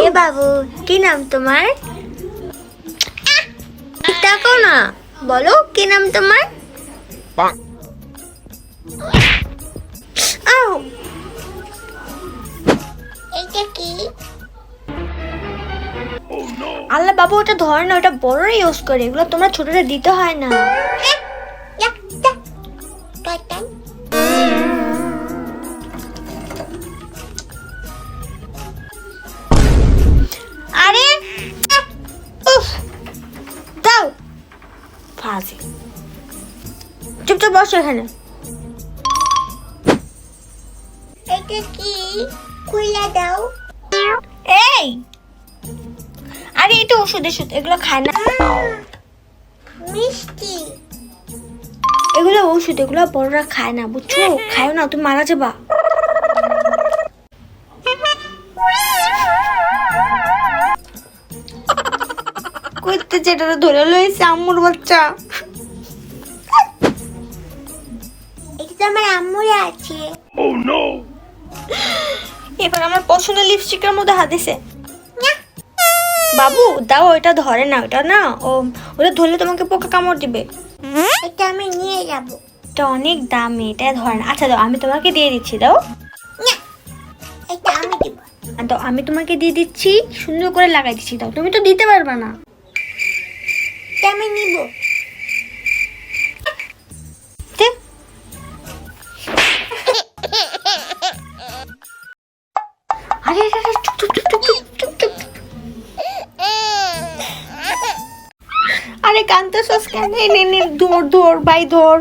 এ বাবু, কি নাম তোমার? দেখো না, বলো কি নাম তোমার? আও, এটা কি? আল্লাহ বাবু, ওটা ধর না, ওটা বড়রা ইউজ করে, এগুলো তোমরা ছোটরা দিতে হয় না। আরে উফ, দাও ফাজি, চুপচাপ বসো এখানে। এটা কি? খুলে দাও। এই, আরে এটা ওষুধ, ওষুধ, এগুলো খায় না। মিষ্টি, এগুলো ওষুধ, এগুলো বড়রা খায় না, বুঝছো? খায় না, তুমি মারা যাবা। কইতে যেটা ধরে লইছে আম্মুর বাচ্চা। এটা তো আমার আম্মুর আছে। Oh no! এবার আমার পছন্দের লিপস্টিকের মধ্যে হাত দিছে। বাবু দাও, ওটা ধরে না, ওটা না, ওটা ধরলে তোমাকে পোকা কামড় দিবে। এটা আমি নিয়ে যাব। এটা অনেক দামি, এটা ধরে না। আচ্ছা দাও, আমি তোমাকে দিয়ে দিচ্ছি, দাও। এটা আমি দিব। দাও, আমি তোমাকে দিয়ে দিচ্ছি, সুন্দর করে লাগাই দিচ্ছি, দাও। তুমি তো দিতে পারবে না। এটা আমি নিব। আরে আরে, চুপ চুপ চুপ চুপ চুপ চুপ। আরে কান্তাছস কেন? নে নে, ধর ধর ভাই, ধর।